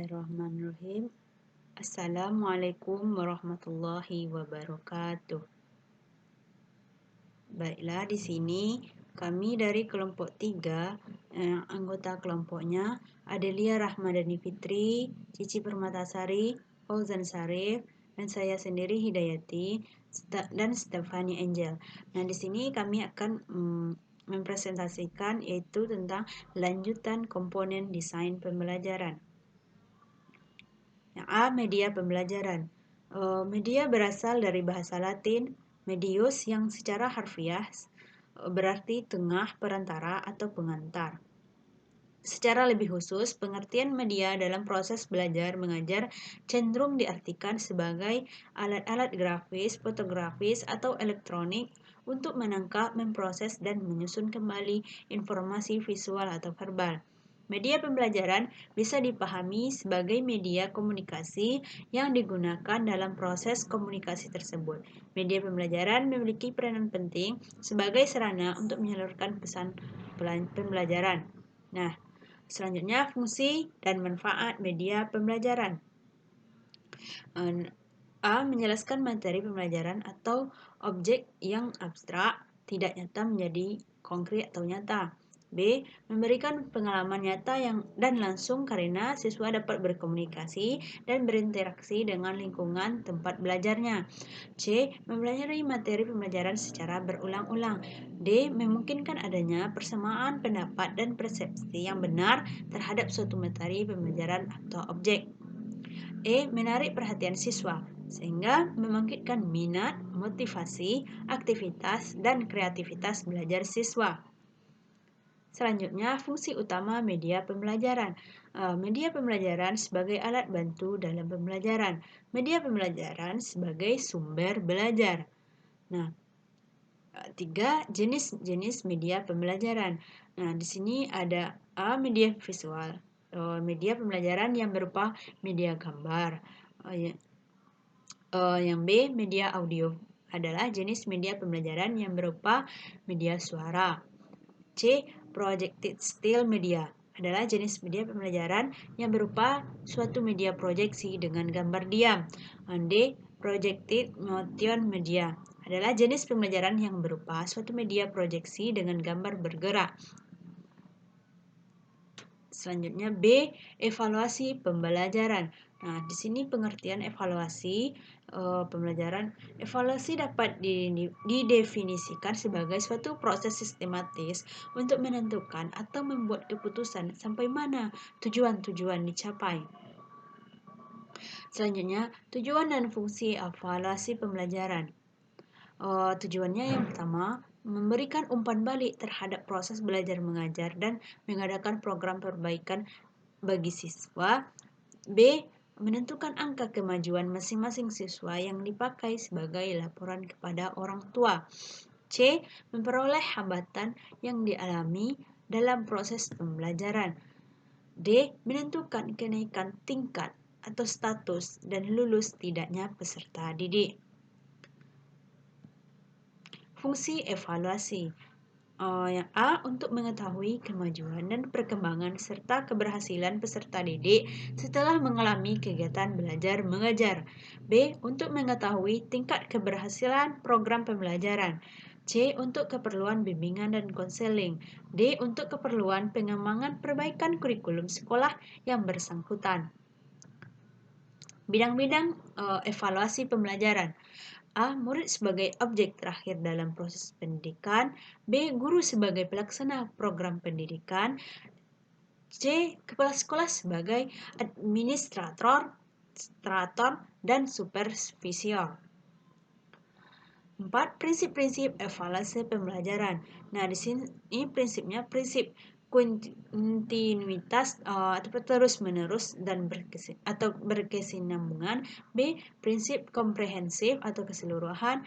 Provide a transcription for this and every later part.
Bismillahirrahmanirrahim. Assalamualaikum warahmatullahi wabarakatuh. Baiklah, di sini kami dari kelompok 3, anggota kelompoknya Adelia Rahmadani Fitri, Cici Permatasari, Fauzan Sarif, dan saya sendiri Hidayati dan Stefani Angel. Nah, di sini kami akan mempresentasikan yaitu tentang lanjutan komponen desain pembelajaran. Yang A. Media pembelajaran. Media berasal dari bahasa Latin medius yang secara harfiah berarti tengah, perantara, atau pengantar. Secara lebih khusus, pengertian media dalam proses belajar mengajar cenderung diartikan sebagai alat-alat grafis, fotografis, atau elektronik untuk menangkap, memproses, dan menyusun kembali informasi visual atau verbal. Media pembelajaran bisa dipahami sebagai media komunikasi yang digunakan dalam proses komunikasi tersebut. Media pembelajaran memiliki peranan penting sebagai sarana untuk menyalurkan pesan pembelajaran. Nah, selanjutnya fungsi dan manfaat media pembelajaran. A. Menjelaskan materi pembelajaran atau objek yang abstrak tidak nyata menjadi konkret atau nyata. B. Memberikan pengalaman nyata dan langsung karena siswa dapat berkomunikasi dan berinteraksi dengan lingkungan tempat belajarnya. C. Mempelajari materi pembelajaran secara berulang-ulang. D. Memungkinkan adanya persamaan pendapat dan persepsi yang benar terhadap suatu materi pembelajaran atau objek. E. Menarik perhatian siswa sehingga membangkitkan minat, motivasi, aktivitas, dan kreativitas belajar siswa. Selanjutnya, fungsi utama media pembelajaran. Media pembelajaran sebagai alat bantu dalam pembelajaran. Media pembelajaran sebagai sumber belajar. Nah, 3 jenis-jenis media pembelajaran. Nah, di sini ada A. Media visual. Media pembelajaran yang berupa media gambar. Yang B. Media audio adalah jenis media pembelajaran yang berupa media suara. C. Projected still media adalah jenis media pembelajaran yang berupa suatu media proyeksi dengan gambar diam. D. Projected motion media adalah jenis pembelajaran yang berupa suatu media proyeksi dengan gambar bergerak. Selanjutnya B. Evaluasi pembelajaran. Nah, di sini pengertian evaluasi pembelajaran. Evaluasi dapat didefinisikan sebagai suatu proses sistematis untuk menentukan atau membuat keputusan sampai mana tujuan-tujuan dicapai. Selanjutnya, tujuan dan fungsi evaluasi pembelajaran. Tujuannya yang pertama, memberikan umpan balik terhadap proses belajar mengajar dan mengadakan program perbaikan bagi siswa. B. Menentukan angka kemajuan masing-masing siswa yang dipakai sebagai laporan kepada orang tua. C. Memperoleh hambatan yang dialami dalam proses pembelajaran. D. Menentukan kenaikan tingkat atau status dan lulus tidaknya peserta didik. Fungsi evaluasi. Yang A. Untuk mengetahui kemajuan dan perkembangan serta keberhasilan peserta didik setelah mengalami kegiatan belajar mengajar. B. Untuk mengetahui tingkat keberhasilan program pembelajaran. C. Untuk keperluan bimbingan dan konseling. D. Untuk keperluan pengembangan perbaikan kurikulum sekolah yang bersangkutan. Bidang-bidang evaluasi pembelajaran. A. Murid sebagai objek terakhir dalam proses pendidikan. B. Guru sebagai pelaksana program pendidikan. C. Kepala sekolah sebagai administrator dan supervisor. 4. Prinsip-prinsip evaluasi pembelajaran. Nah, di sini prinsipnya prinsip kontinuitas atau terus-menerus dan berkesinambungan. B. Prinsip komprehensif atau keseluruhan.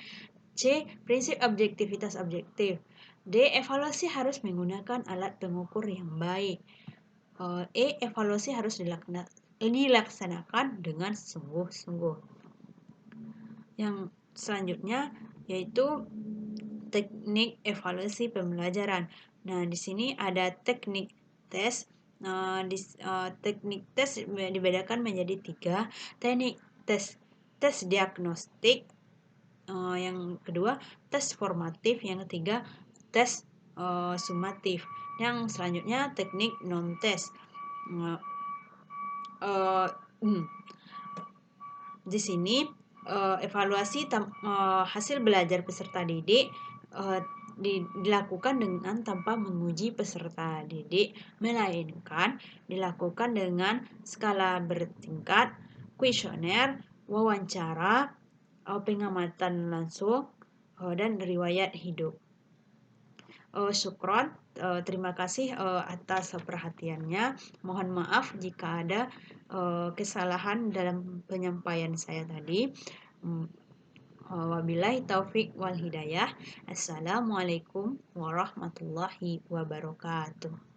C. Prinsip objektivitas objektif. D. Evaluasi harus menggunakan alat pengukur yang baik. E. Evaluasi harus dilaksanakan dengan sungguh-sungguh. Yang selanjutnya yaitu teknik evaluasi pembelajaran. Nah, di sini ada teknik tes. teknik tes dibedakan menjadi 3. Teknik tes diagnostik, yang kedua tes formatif, yang ketiga tes sumatif. Yang selanjutnya teknik non tes. Di sini evaluasi hasil belajar peserta didik dilakukan dengan tanpa menguji peserta didik, melainkan dilakukan dengan skala bertingkat, kuesioner, wawancara, pengamatan langsung, dan riwayat hidup. Syukron, terima kasih atas perhatiannya. Mohon maaf jika ada kesalahan dalam penyampaian saya tadi. Wabillahi taufik wal hidayah. Assalamualaikum warahmatullahi wabarakatuh.